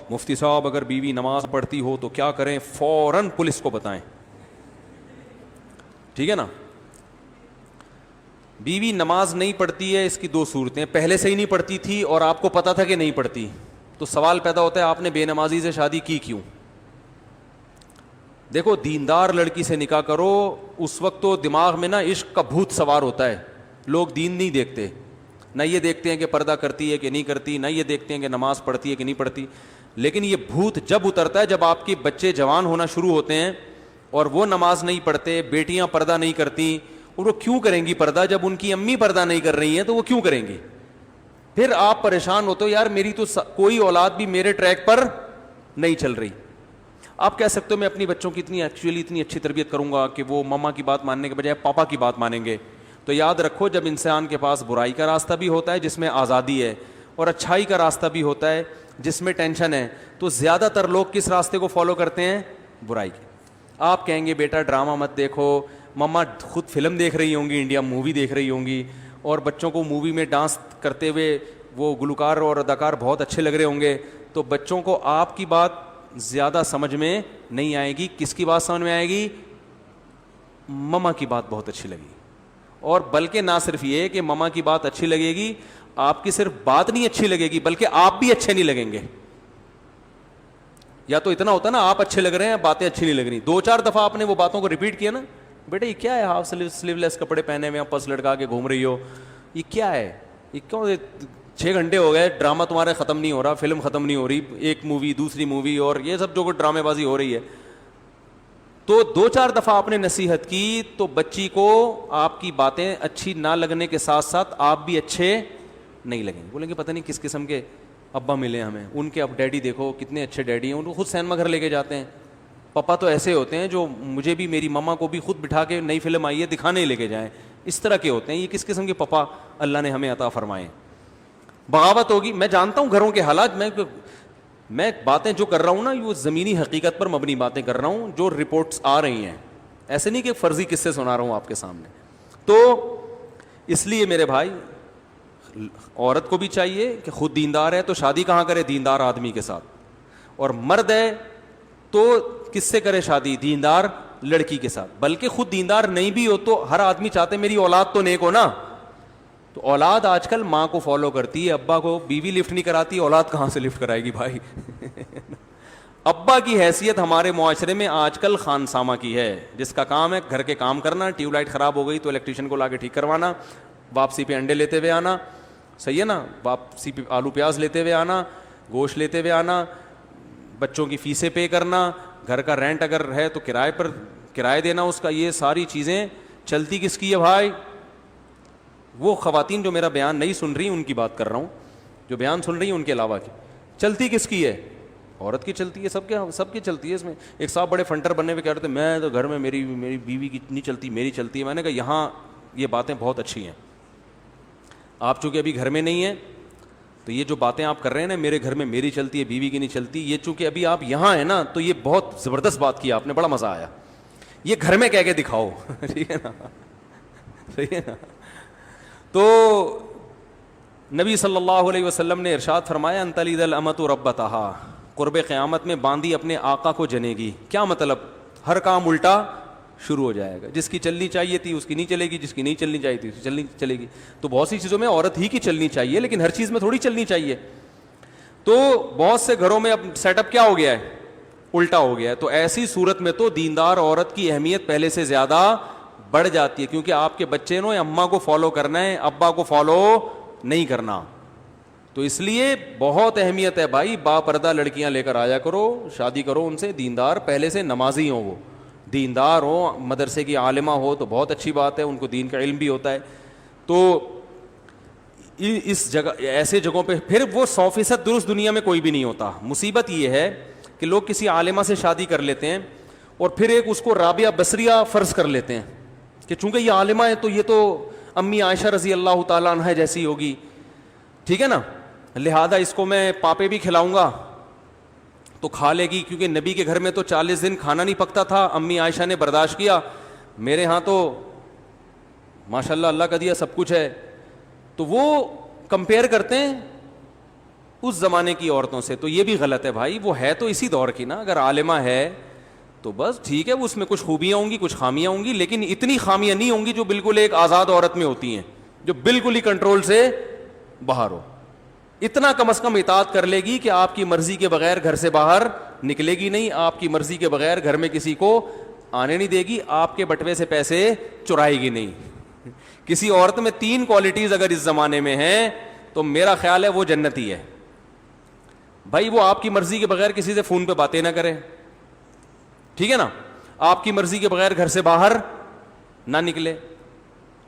مفتی صاحب اگر بیوی نماز پڑھتی ہو تو کیا کریں؟ فوراً پولیس کو بتائیں. ٹھیک ہے نا. بیوی نماز نہیں پڑھتی ہے، اس کی دو صورتیں، پہلے سے ہی نہیں پڑھتی تھی اور آپ کو پتا تھا کہ نہیں پڑھتی، تو سوال پیدا ہوتا ہے آپ نے بے نمازی سے شادی کی کیوں؟ دیکھو دیندار لڑکی سے نکاح کرو، اس وقت تو دماغ میں نا عشق کا بھوت سوار ہوتا ہے. لوگ دین نہیں دیکھتے، نہ یہ دیکھتے ہیں کہ پردہ کرتی ہے کہ نہیں کرتی، نہ یہ دیکھتے ہیں کہ نماز پڑھتی ہے کہ نہیں پڑھتی. لیکن یہ بھوت جب اترتا ہے جب آپ کے بچے جوان ہونا شروع ہوتے ہیں اور وہ نماز نہیں پڑھتے، بیٹیاں پردہ نہیں کرتی. اور وہ کیوں کریں گی پردہ؟ جب ان کی امی پردہ نہیں کر رہی ہیں تو وہ کیوں کریں گی؟ پھر آپ پریشان ہوتے ہو یار میری تو کوئی اولاد بھی میرے ٹریک پر نہیں چل رہی. آپ کہہ سکتے ہو میں اپنی بچوں کی اتنی اچھی تربیت کروں گا کہ وہ ماما کی بات ماننے کے بجائے پاپا کی بات مانیں گے. تو یاد رکھو جب انسان کے پاس برائی کا راستہ بھی ہوتا ہے جس میں آزادی ہے اور اچھائی کا راستہ بھی ہوتا ہے جس میں ٹینشن ہے، تو زیادہ تر لوگ کس راستے کو فالو کرتے ہیں؟ برائی کے. آپ کہیں گے بیٹا ڈرامہ مت دیکھو، مما خود فلم دیکھ رہی ہوں گی، انڈیا مووی دیکھ رہی ہوں گی، اور بچوں کو مووی میں ڈانس کرتے ہوئے وہ گلوکار اور اداکار بہت اچھے لگ رہے ہوں گے، تو بچوں کو آپ کی بات زیادہ سمجھ میں نہیں آئے گی. کس کی بات سمجھ میں آئے گی؟ مما کی بات بہت اچھی لگی. اور بلکہ نہ صرف یہ کہ مما کی بات اچھی لگے گی، آپ کی صرف بات نہیں اچھی لگے گی بلکہ آپ بھی اچھے نہیں لگیں گے. یا تو اتنا ہوتا نا آپ اچھے لگ رہے ہیں باتیں اچھی نہیں لگ رہی، 2-4 دفعہ آپ نے وہ باتوں کو ریپیٹ کیا نا، بیٹا یہ کیا ہے ہاف سلیو لیس کپڑے پہنے ہوئے پرس لٹکا کے گھوم رہی ہو، یہ کیا ہے، یہ کیوں 6 گھنٹے ہو گئے ڈرامہ تمہارے ختم نہیں ہو رہا، فلم ختم نہیں ہو رہی، ایک مووی دوسری مووی اور یہ سب جو کوئی ڈرامے بازی ہو رہی ہے. تو 2-4 دفعہ آپ نے نصیحت کی تو بچی کو آپ کی باتیں اچھی نہ لگنے کے ساتھ ساتھ آپ بھی اچھے نہیں لگیں گے. بولیں گے پتہ نہیں کس قسم کے ابا ملے ہمیں، ان کے اب ڈیڈی دیکھو کتنے اچھے ڈیڈی ہیں، ان کو خود سینما گھر لے کے جاتے ہیں. پپا تو ایسے ہوتے ہیں جو مجھے بھی میری مما کو بھی خود بٹھا کے نئی فلم آئی ہے دکھانے لے کے جائیں، اس طرح کے ہوتے ہیں. یہ کس قسم کے پپا اللہ نے ہمیں عطا فرمائے. بغاوت ہوگی. میں جانتا ہوں گھروں کے حالات، میں باتیں جو کر رہا ہوں نا وہ زمینی حقیقت پر مبنی باتیں کر رہا ہوں جو رپورٹس آ رہی ہیں، ایسے نہیں کہ فرضی قصے سنا رہا ہوں آپ کے سامنے. تو اس لیے میرے بھائی عورت کو بھی چاہیے کہ خود دیندار ہے تو شادی کہاں کرے؟ دیندار آدمی کے ساتھ. اور مرد ہے تو کس سے کرے شادی؟ دیندار لڑکی کے ساتھ. بلکہ خود دیندار نہیں بھی ہو تو ہر آدمی چاہتے میری اولاد تو نیک ہو نا. تو اولاد آج کل ماں کو فالو کرتی ہے، ابا کو. بیوی لفٹ نہیں کراتی، اولاد کہاں سے لفٹ کرائے گی بھائی؟ ابا کی حیثیت ہمارے معاشرے میں آج کل خانسامہ کی ہے، جس کا کام ہے گھر کے کام کرنا. ٹیوب لائٹ خراب ہو گئی تو الیکٹریشین کو لا کے ٹھیک کروانا، واپسی پہ انڈے لیتے ہوئے آنا، صحیح ہے نا، واپسی پہ آلو پیاز لیتے ہوئے آنا، گوشت لیتے ہوئے آنا، بچوں کی فیسیں پے کرنا، گھر کا رینٹ اگر ہے تو کرائے پر کرایہ دینا اس کا. یہ ساری چیزیں چلتی کس کی ہے بھائی؟ وہ خواتین جو میرا بیان نہیں سن رہی ان کی بات کر رہا ہوں، جو بیان سن رہی ہیں ان کے علاوہ کی. چلتی کس کی ہے؟ عورت کی چلتی ہے. سب کی چلتی ہے. اس میں ایک صاحب بڑے فنٹر بننے میں کہہ رہے تھے میں تو گھر میں میری بیوی کی نہیں چلتی، میری چلتی ہے. میں نے کہا یہاں یہ باتیں بہت اچھی ہیں. آپ چونکہ ابھی گھر میں نہیں ہیں تو یہ جو باتیں آپ کر رہے ہیں نا میرے گھر میں میری چلتی ہے بیوی کی نہیں چلتی، یہ چونکہ ابھی آپ یہاں ہیں نا تو یہ بہت زبردست بات کی آپ نے، بڑا مزہ آیا. یہ گھر میں کہہ کے دکھاؤ. ٹھیک ہے نا، صحیح ہے نا. تو نبی صلی اللہ علیہ وسلم نے ارشاد فرمایا ان تلد الامۃ ربتہا، قرب قیامت میں باندی اپنے آقا کو جنے گی. کیا مطلب؟ ہر کام الٹا شروع ہو جائے گا. جس کی چلنی چاہیے تھی اس کی نہیں چلے گی، جس کی نہیں چلنی چاہیے تھی اس کی چلے گی. تو بہت سی چیزوں میں عورت ہی کی چلنی چاہیے لیکن ہر چیز میں تھوڑی چلنی چاہیے. تو بہت سے گھروں میں اب سیٹ اپ کیا ہو گیا ہے؟ الٹا ہو گیا ہے. تو ایسی صورت میں تو دیندار عورت کی اہمیت پہلے سے زیادہ بڑھ جاتی ہے، کیونکہ آپ کے بچے نے اماں کو فالو کرنا ہے، ابا کو فالو نہیں کرنا. تو اس لیے بہت اہمیت ہے بھائی، با پردہ لڑکیاں لے کر آیا کرو، شادی کرو ان سے، دیندار پہلے سے نمازی ہوں، وہ دیندار ہو، مدرسے کی عالمہ ہو تو بہت اچھی بات ہے، ان کو دین کا علم بھی ہوتا ہے. تو اس جگہ ایسے جگہوں پہ پھر وہ 100% درست دنیا میں کوئی بھی نہیں ہوتا. مصیبت یہ ہے کہ لوگ کسی عالمہ سے شادی کر لیتے ہیں اور پھر ایک اس کو رابعہ بصریہ فرض کر لیتے ہیں کہ چونکہ یہ عالمہ ہے تو یہ تو امی عائشہ رضی اللہ تعالیٰ عنہ جیسی ہوگی، ٹھیک ہے نا، لہذا اس کو میں پاپے بھی کھلاؤں گا تو کھا لے گی، کیونکہ نبی کے گھر میں تو 40 دن کھانا نہیں پکتا تھا، امی عائشہ نے برداشت کیا، میرے ہاں تو ماشاء اللہ اللہ کا دیا سب کچھ ہے. تو وہ کمپیئر کرتے ہیں اس زمانے کی عورتوں سے. تو یہ بھی غلط ہے بھائی, وہ ہے تو اسی دور کی نا. اگر عالمہ ہے تو بس ٹھیک ہے, اس میں کچھ خوبیاں ہوں گی, کچھ خامیاں ہوں گی, لیکن اتنی خامیاں نہیں ہوں گی جو بالکل ایک آزاد عورت میں ہوتی ہیں, جو بالکل ہی کنٹرول سے باہر ہو. اتنا کم از کم اطاعت کر لے گی کہ آپ کی مرضی کے بغیر گھر سے باہر نکلے گی نہیں, آپ کی مرضی کے بغیر گھر میں کسی کو آنے نہیں دے گی, آپ کے بٹوے سے پیسے چرائے گی نہیں. کسی عورت میں 3 کوالٹیز اگر اس زمانے میں ہیں تو میرا خیال ہے وہ جنتی ہے بھائی. وہ آپ کی مرضی کے بغیر کسی سے فون پہ باتیں نہ کرے, ٹھیک ہے نا, آپ کی مرضی کے بغیر گھر سے باہر نہ نکلے,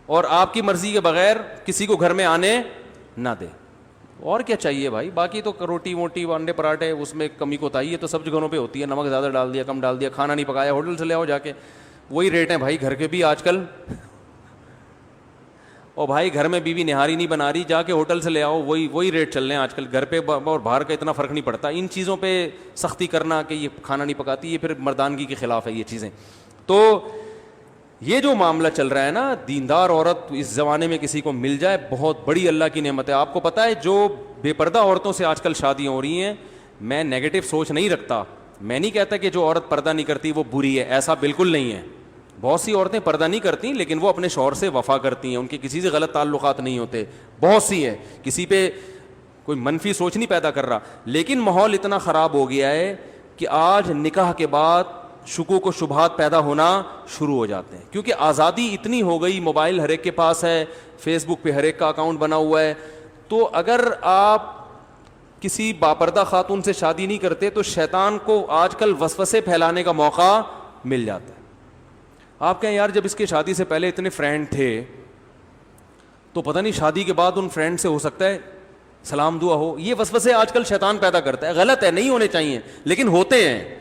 اور آپ کی مرضی کے بغیر کسی کو گھر میں آنے نہ دے. اور کیا چاہیے بھائی؟ باقی تو روٹی موٹی انڈے پراٹھے اس میں کمی کوتاہی ہے تو سب جگہوں پہ ہوتی ہے, نمک زیادہ ڈال دیا کم ڈال دیا, کھانا نہیں پکایا ہوٹل سے لے آؤ جا کے, وہی ریٹ ہیں بھائی گھر کے بھی آج کل. اور بھائی گھر میں بیوی نہاری نہیں بنا رہی, جا کے ہوٹل سے لے آؤ, وہی ریٹ چل رہے ہیں آج کل. گھر پہ اور باہر کا اتنا فرق نہیں پڑتا. ان چیزوں پہ سختی کرنا کہ یہ کھانا نہیں پکاتی, یہ پھر مردانگی کے خلاف ہے یہ چیزیں. تو یہ جو معاملہ چل رہا ہے نا, دیندار عورت اس زمانے میں کسی کو مل جائے بہت بڑی اللہ کی نعمت ہے. آپ کو پتہ ہے جو بے پردہ عورتوں سے آج کل شادیاں ہو رہی ہیں, میں نیگیٹو سوچ نہیں رکھتا, میں نہیں کہتا کہ جو عورت پردہ نہیں کرتی وہ بری ہے, ایسا بالکل نہیں ہے. بہت سی عورتیں پردہ نہیں کرتی لیکن وہ اپنے شوہر سے وفا کرتی ہیں, ان کے کسی سے غلط تعلقات نہیں ہوتے, بہت سی ہیں, کسی پہ کوئی منفی سوچ نہیں پیدا کر رہا. لیکن ماحول اتنا خراب ہو گیا ہے کہ آج نکاح کے بعد شکوک و شبہات پیدا ہونا شروع ہو جاتے ہیں, کیونکہ آزادی اتنی ہو گئی, موبائل ہر ایک کے پاس ہے, فیس بک پہ ہر ایک کا اکاؤنٹ بنا ہوا ہے. تو اگر آپ کسی باپردہ خاتون سے شادی نہیں کرتے تو شیطان کو آج کل وسوسے پھیلانے کا موقع مل جاتا ہے. آپ کہیں یار جب اس کی شادی سے پہلے اتنے فرینڈ تھے تو پتہ نہیں شادی کے بعد ان فرینڈ سے ہو سکتا ہے سلام دعا ہو. یہ وسوسے آج کل شیطان پیدا کرتا ہے, غلط ہے, نہیں ہونے چاہیے لیکن ہوتے ہیں.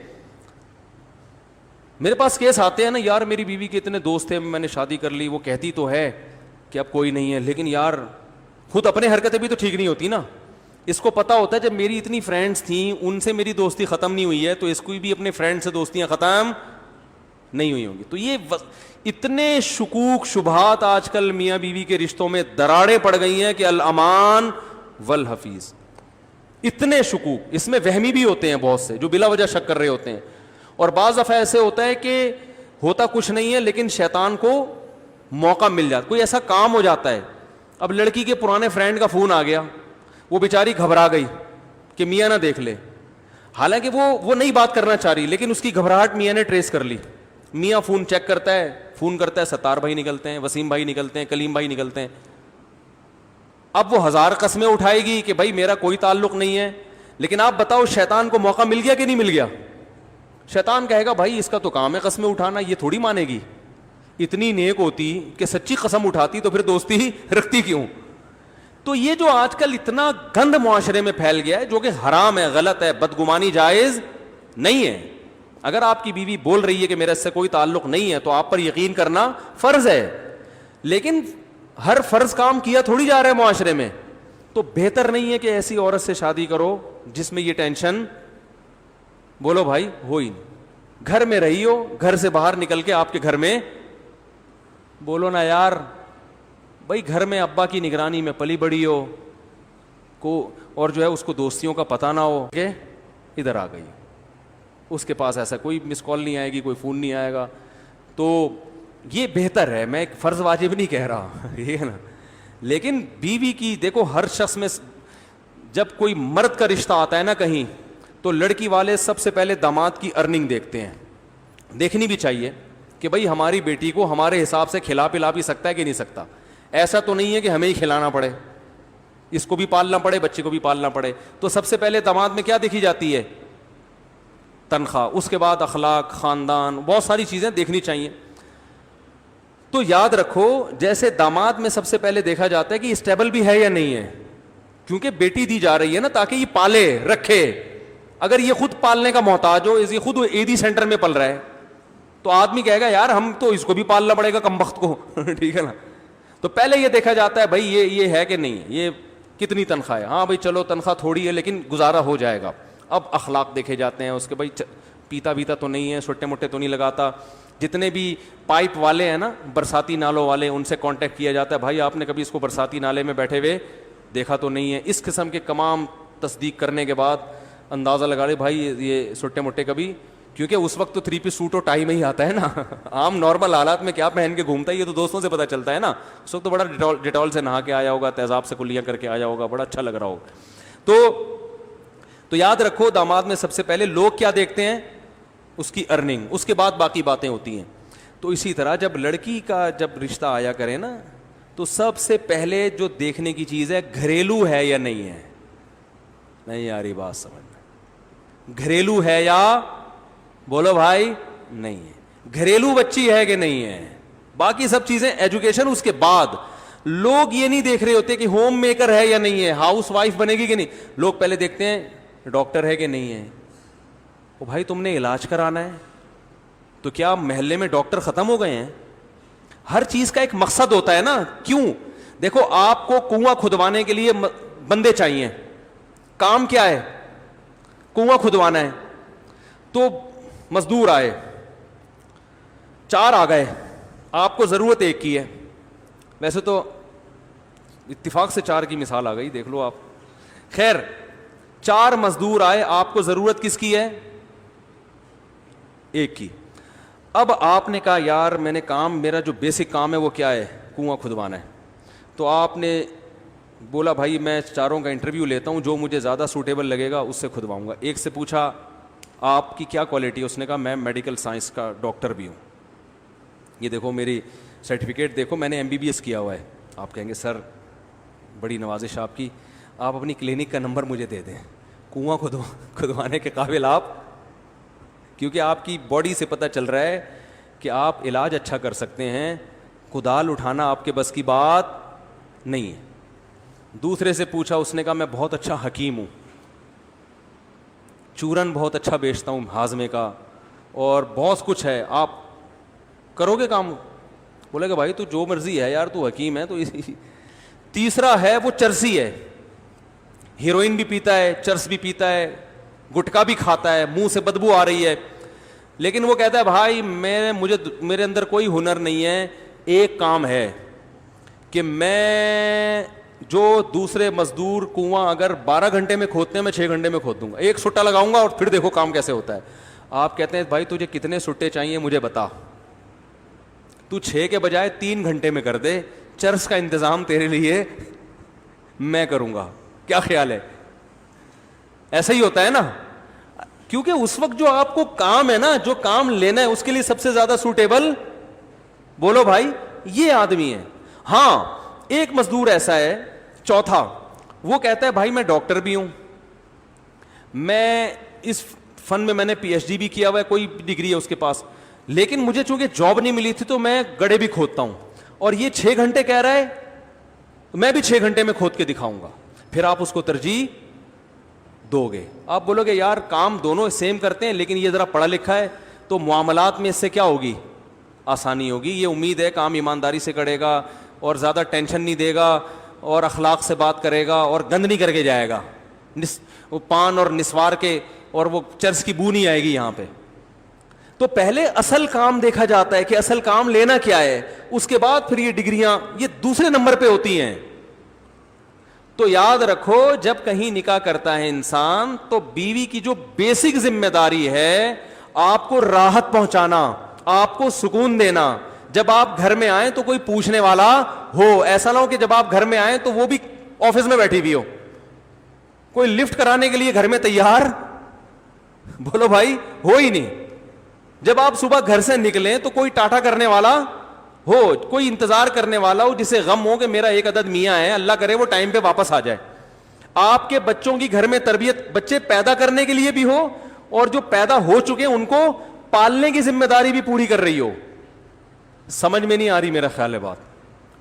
میرے پاس کیس آتے ہیں نا, یار میری بیوی کے اتنے دوست تھے, میں نے شادی کر لی, وہ کہتی تو ہے کہ اب کوئی نہیں ہے, لیکن یار خود اپنے حرکتیں بھی تو ٹھیک نہیں ہوتی نا. اس کو پتا ہوتا ہے جب میری اتنی فرینڈس تھیں ان سے میری دوستی ختم نہیں ہوئی ہے تو اس کو بھی اپنے فرینڈ سے دوستیاں ختم نہیں ہوئی ہوں گی. تو یہ اتنے شکوک شبہات آج کل میاں بیوی کے رشتوں میں دراڑیں پڑ گئی ہیں کہ الامان والحفیظ. اتنے شکوک, اس میں وہمی بھی ہوتے ہیں بہت سے جو بلا وجہ شک کر رہے ہوتے ہیں, اور بعض دفعہ ایسے ہوتا ہے کہ ہوتا کچھ نہیں ہے لیکن شیطان کو موقع مل جاتا, کوئی ایسا کام ہو جاتا ہے. اب لڑکی کے پرانے فرینڈ کا فون آ گیا, وہ بیچاری گھبرا گئی کہ میاں نہ دیکھ لے, حالانکہ وہ نہیں بات کرنا چاہ رہی, لیکن اس کی گھبراہٹ میاں نے ٹریس کر لی. میاں فون چیک کرتا ہے, ستار بھائی نکلتے ہیں, وسیم بھائی نکلتے ہیں, کلیم بھائی نکلتے ہیں. اب وہ 1000 قسمیں اٹھائے گی کہ بھائی میرا کوئی تعلق نہیں ہے, لیکن آپ بتاؤ شیطان کو موقع مل گیا کہ نہیں مل گیا؟ شیطان کہے گا بھائی اس کا تو کام ہے قسمیں اٹھانا, یہ تھوڑی مانے گی, اتنی نیک ہوتی کہ سچی قسم اٹھاتی تو پھر دوستی ہی رکھتی کیوں. تو یہ جو آج کل اتنا گند معاشرے میں پھیل گیا ہے جو کہ حرام ہے, غلط ہے, بدگمانی جائز نہیں ہے. اگر آپ کی بیوی بول رہی ہے کہ میرا اس سے کوئی تعلق نہیں ہے تو آپ پر یقین کرنا فرض ہے, لیکن ہر فرض کام کیا تھوڑی جا رہا ہے معاشرے میں. تو بہتر نہیں ہے کہ ایسی عورت سے شادی کرو جس میں یہ ٹینشن, بولو بھائی, ہو ہی نہیں. گھر میں رہی ہو, گھر سے باہر نکل کے آپ کے گھر میں بولو نا یار بھائی گھر میں ابا کی نگرانی میں پلی بڑی ہو کو, اور جو ہے اس کو دوستیوں کا پتہ نہ ہو کہ ادھر آ گئی, اس کے پاس ایسا کوئی مس کال نہیں آئے گی, کوئی فون نہیں آئے گا. تو یہ بہتر ہے, میں ایک فرض واجب نہیں کہہ رہا, ٹھیک ہے نا. لیکن بیوی کی دیکھو, ہر شخص میں جب کوئی مرد کا رشتہ آتا ہے نا کہیں, تو لڑکی والے سب سے پہلے داماد کی ارننگ دیکھتے ہیں. دیکھنی بھی چاہیے کہ بھائی ہماری بیٹی کو ہمارے حساب سے کھلا پلا بھی سکتا ہے کہ نہیں سکتا. ایسا تو نہیں ہے کہ ہمیں ہی کھلانا پڑے, اس کو بھی پالنا پڑے, بچے کو بھی پالنا پڑے. تو سب سے پہلے داماد میں کیا دیکھی جاتی ہے؟ تنخواہ. اس کے بعد اخلاق, خاندان, بہت ساری چیزیں دیکھنی چاہیے. تو یاد رکھو جیسے داماد میں سب سے پہلے دیکھا جاتا ہے کہ اسٹیبل بھی ہے یا نہیں ہے, کیونکہ بیٹی دی جا رہی ہے نا تاکہ یہ پالے رکھے. اگر یہ خود پالنے کا محتاج ہو, یہ خود عیدی سینٹر میں پل رہا ہے, تو آدمی کہے گا یار ہم تو اس کو بھی پالنا پڑے گا کم وقت کو, ٹھیک ہے نا. تو پہلے یہ دیکھا جاتا ہے بھائی یہ ہے کہ نہیں, یہ کتنی تنخواہ ہے, ہاں بھائی چلو تنخواہ تھوڑی ہے لیکن گزارا ہو جائے گا. اب اخلاق دیکھے جاتے ہیں اس کے, بھائی پیتا ویتا تو نہیں ہے, چھوٹے موٹے تو نہیں لگاتا. جتنے بھی پائپ والے ہیں نا, برساتی نالوں والے, ان سے کانٹیکٹ کیا جاتا ہے, بھائی آپ نے کبھی اس کو برساتی نالے میں بیٹھے ہوئے دیکھا تو نہیں ہے. اس قسم کے تمام تصدیق کرنے کے بعد اندازہ لگا لے بھائی یہ سٹے مٹے کبھی, کیونکہ اس وقت تو 3 پیس سوٹ اور ٹائی میں ہی آتا ہے نا, عام نارمل حالات میں کیا پہن کے گھومتا ہے یہ تو دوستوں سے پتہ چلتا ہے نا. اس وقت تو بڑا ڈیٹول سے نہا کے آیا ہوگا, تیزاب سے کلیاں کر کے آیا ہوگا, بڑا اچھا لگ رہا ہوگا. تو یاد رکھو داماد میں سب سے پہلے لوگ کیا دیکھتے ہیں, اس کی ارننگ, اس کے بعد باقی باتیں ہوتی ہیں. تو اسی طرح جب لڑکی کا جب رشتہ آیا کرے نا, تو سب سے پہلے جو دیکھنے کی چیز ہے گھریلو ہے یا نہیں ہے. نہیں یاری بات سمجھنا, گھریلو ہے یا بولو بھائی نہیں ہے, گھریلو بچی ہے کہ نہیں ہے, باقی سب چیزیں ایجوکیشن اس کے بعد. لوگ یہ نہیں دیکھ رہے ہوتے کہ ہوم میکر ہے یا نہیں ہے, ہاؤس وائف بنے گی کہ نہیں, لوگ پہلے دیکھتے ہیں ڈاکٹر ہے کہ نہیں ہے. او بھائی تم نے علاج کرانا ہے تو کیا محلے میں ڈاکٹر ختم ہو گئے ہیں؟ ہر چیز کا ایک مقصد ہوتا ہے نا. کیوں؟ دیکھو آپ کو کنواں کھدوانے کے لیے بندے چاہیے, کام کیا ہے, کنواں کھدوانا ہے. تو مزدور آئے, 4 آ گئے, آپ کو ضرورت 1 کی ہے. ویسے تو اتفاق سے 4 کی مثال آ گئی, دیکھ لو آپ. خیر 4 مزدور آئے, آپ کو ضرورت کس کی ہے؟ 1 کی. اب آپ نے کہا یار میں نے کام, میرا جو بیسک کام ہے وہ کیا ہے, کنواں کھدوانا ہے. تو آپ نے بولا بھائی میں 4 کا انٹرویو لیتا ہوں, جو مجھے زیادہ سوٹیبل لگے گا اس سے کھدواؤں گا. ایک سے پوچھا آپ کی کیا کوالٹی ہے, اس نے کہا میں میڈیکل سائنس کا ڈاکٹر بھی ہوں, یہ دیکھو میری سرٹیفکیٹ دیکھو میں نے MBBS کیا ہوا ہے. آپ کہیں گے سر بڑی نوازش آپ کی, آپ اپنی کلینک کا نمبر مجھے دے دیں, کنواں کھدوانے کے قابل آپ, کیونکہ آپ کی باڈی سے پتہ چل رہا ہے کہ آپ علاج اچھا کر سکتے ہیں, کدال اٹھانا آپ کے بس کی بات نہیں ہے. دوسرے سے پوچھا, اس نے کہا میں بہت اچھا حکیم ہوں, چورن بہت اچھا بیچتا ہوں ہاضمے کا, اور بہت کچھ ہے, آپ کرو گے کام؟ بولے کہ بھائی تو جو مرضی ہے یار, تو حکیم ہے تو. تیسرا ہے وہ چرسی ہے, ہیروئن بھی پیتا ہے, چرس بھی پیتا ہے, گٹکا بھی کھاتا ہے, منہ سے بدبو آ رہی ہے, لیکن وہ کہتا ہے بھائی میرے اندر کوئی ہنر نہیں ہے, ایک کام ہے کہ میں جو دوسرے مزدور کنواں اگر 12 گھنٹے میں کھودتے ہیں میں 6 گھنٹے میں کھود دوں گا, 1 سٹا لگاؤں گا اور پھر دیکھو کام کیسے ہوتا ہے. آپ کہتے ہیں بھائی تجھے کتنے سٹے چاہیے مجھے بتا, تو 6 کے بجائے 3 گھنٹے میں کر دے, چرس کا انتظام تیرے لیے میں کروں گا, کیا خیال ہے؟ ایسا ہی ہوتا ہے نا, کیونکہ اس وقت جو آپ کو کام ہے نا, جو کام لینا ہے اس کے لیے سب سے زیادہ سوٹیبل بولو بھائی یہ آدمی ہے. ہاں ایک مزدور ایسا ہے, چوتھا, وہ کہتا ہے بھائی میں ڈاکٹر بھی ہوں, میں اس فن میں نے PhD بھی کیا ہوا ہے, کوئی ڈگری ہے اس کے پاس, لیکن مجھے چونکہ جاب نہیں ملی تھی تو میں گڑھے بھی کھودتا ہوں, اور یہ 6 گھنٹے کہہ رہا ہے میں بھی 6 گھنٹے میں کھود کے دکھاؤں گا. پھر آپ اس کو ترجیح دو گے. آپ بولو گے یار کام دونوں سیم کرتے ہیں, لیکن یہ ذرا پڑھا لکھا ہے تو معاملات میں اس سے کیا ہوگی, آسانی ہوگی. یہ امید ہے کام ایمانداری سے کرے گا اور زیادہ ٹینشن نہیں دے گا اور اخلاق سے بات کرے گا اور گند نہیں کر کے جائے گا, وہ پان اور نسوار کے اور وہ چرس کی بو نہیں آئے گی یہاں پہ. تو پہلے اصل کام دیکھا جاتا ہے کہ اصل کام لینا کیا ہے, اس کے بعد پھر یہ ڈگریاں یہ دوسرے نمبر پہ ہوتی ہیں. تو یاد رکھو جب کہیں نکاح کرتا ہے انسان تو بیوی کی جو بیسک ذمہ داری ہے آپ کو راحت پہنچانا, آپ کو سکون دینا. جب آپ گھر میں آئیں تو کوئی پوچھنے والا ہو, ایسا نہ ہو کہ جب آپ گھر میں آئیں تو وہ بھی آفس میں بیٹھی ہوئی ہو, کوئی لفٹ کرانے کے لیے گھر میں تیار بولو بھائی ہو ہی نہیں. جب آپ صبح گھر سے نکلیں تو کوئی ٹاٹا کرنے والا ہو, کوئی انتظار کرنے والا ہو, جسے غم ہو کہ میرا 1 عدد میاں ہے, اللہ کرے وہ ٹائم پہ واپس آ جائے. آپ کے بچوں کی گھر میں تربیت, بچے پیدا کرنے کے لیے بھی ہو اور جو پیدا ہو چکے ان کو پالنے کی ذمہ داری بھی پوری کر رہی ہو. سمجھ میں نہیں آ رہی میرا خیال ہے بات.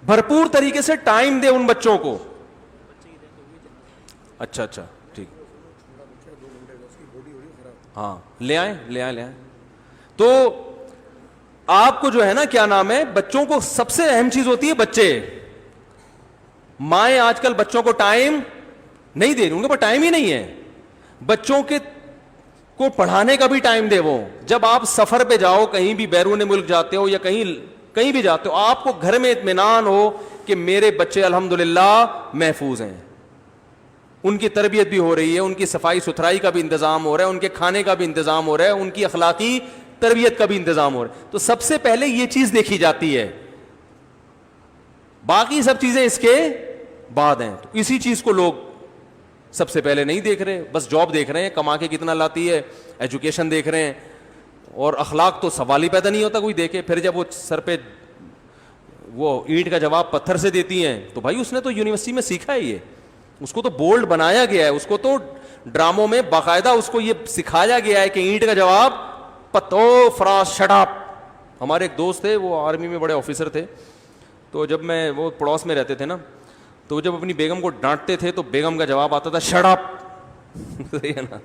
بھرپور طریقے سے ٹائم دے ان بچوں کو. اچھا ٹھیک, ہاں لے آئیں. تو آپ کو جو ہے نا کیا نام ہے, بچوں کو سب سے اہم چیز ہوتی ہے بچے. مائیں آج کل بچوں کو ٹائم نہیں دے رہی, ان کے پاس ٹائم ہی نہیں ہے. بچوں کے کو پڑھانے کا بھی ٹائم دے. وہ جب آپ سفر پہ جاؤ, کہیں بھی بیرون ملک جاتے ہو یا کہیں بھی جاتے ہو, آپ کو گھر میں اطمینان ہو کہ میرے بچے الحمدللہ محفوظ ہیں, ان کی تربیت بھی ہو رہی ہے, ان کی صفائی ستھرائی کا بھی انتظام ہو رہا ہے, ان کے کھانے کا بھی انتظام ہو رہا ہے, ان کی اخلاقی تربیت کا بھی انتظام ہو رہا ہے. تو سب سے پہلے یہ چیز دیکھی جاتی ہے, باقی سب چیزیں اس کے بعد ہیں. تو اسی چیز کو لوگ سب سے پہلے نہیں دیکھ رہے, بس جاب دیکھ رہے ہیں, کما کے کتنا لاتی ہے, ایجوکیشن دیکھ رہے ہیں, اور اخلاق تو سوال ہی پیدا نہیں ہوتا کوئی دیکھے. پھر جب وہ سر پہ وہ اینٹ کا جواب پتھر سے دیتی ہیں تو بھائی اس نے تو یونیورسٹی میں سیکھا ہے, یہ اس کو تو بولڈ بنایا گیا ہے, اس کو تو ڈراموں میں باقاعدہ اس کو یہ سکھایا گیا ہے کہ اینٹ کا جواب پتو فراس شٹ اپ. ہمارے ایک دوست تھے, وہ آرمی میں بڑے آفیسر تھے, تو جب میں وہ پڑوس میں رہتے تھے نا, تو جب اپنی بیگم کو ڈانٹتے تھے تو بیگم کا جواب آتا تھا شٹ اپ. صحیح ہے نا.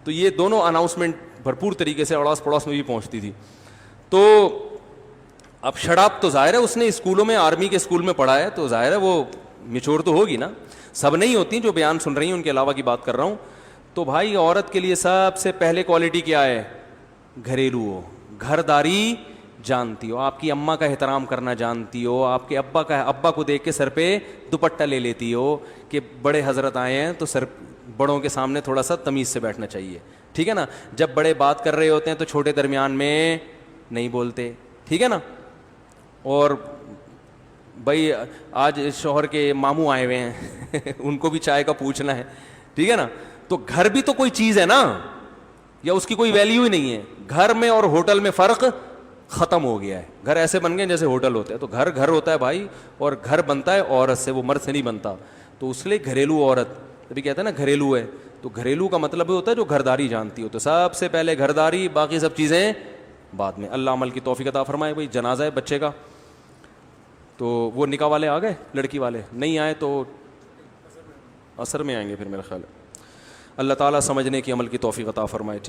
تو یہ دونوں اناؤنسمنٹ بھرپور طریقے سے اڑوس پڑوس میں بھی پہنچتی تھی. تو اب شٹ اپ تو ظاہر ہے اس نے اسکولوں میں, آرمی کے اسکول میں پڑھا ہے, تو ظاہر ہے وہ میچور تو ہوگی نا. سب نہیں ہوتی جو بیان سن رہی ہیں, ان کے علاوہ کی بات کر رہا ہوں. تو بھائی عورت کے لیے سب سے پہلے کوالٹی کیا ہے؟ گھریلو ہو, گھرداری جانتی ہو, آپ کی اماں کا احترام کرنا جانتی ہو, آپ کے ابا کو دیکھ کے سر پہ دوپٹہ لے لیتی ہو کہ بڑے حضرت آئے ہیں تو سر بڑوں کے سامنے تھوڑا سا تمیز سے بیٹھنا چاہیے, ٹھیک ہے نا. جب بڑے بات کر رہے ہوتے ہیں تو چھوٹے درمیان میں نہیں بولتے, ٹھیک ہے نا. اور بھائی آج شوہر کے ماموں آئے ہوئے ہیں ان کو بھی چائے کا پوچھنا ہے, ٹھیک ہے نا. تو گھر بھی تو کوئی چیز ہے نا, یا اس کی کوئی ویلیو ہی نہیں ہے. گھر میں اور ہوٹل میں فرق ختم ہو گیا ہے. گھر ایسے بن گئے جیسے ہوٹل ہوتا ہے. تو گھر گھر ہوتا ہے بھائی, اور گھر بنتا ہے عورت سے, وہ مرد سے نہیں بنتا. تو اس لیے گھریلو عورت ابھی کہتے ہیں نا گھریلو ہے, تو گھریلو کا مطلب ہوتا ہے جو گھرداری جانتی ہو. تو سب سے پہلے گھرداری, باقی سب چیزیں بعد میں. اللہ عمل کی توفیق عطا فرمائے. بھائی جنازہ ہے بچے کا, تو وہ نکاح والے آ گئے, لڑکی والے نہیں آئے تو عصر میں آئیں گے پھر میرا خیال ہے. اللہ تعالیٰ سمجھنے کی عمل کی توفیق عطا فرمائے. ٹھیک.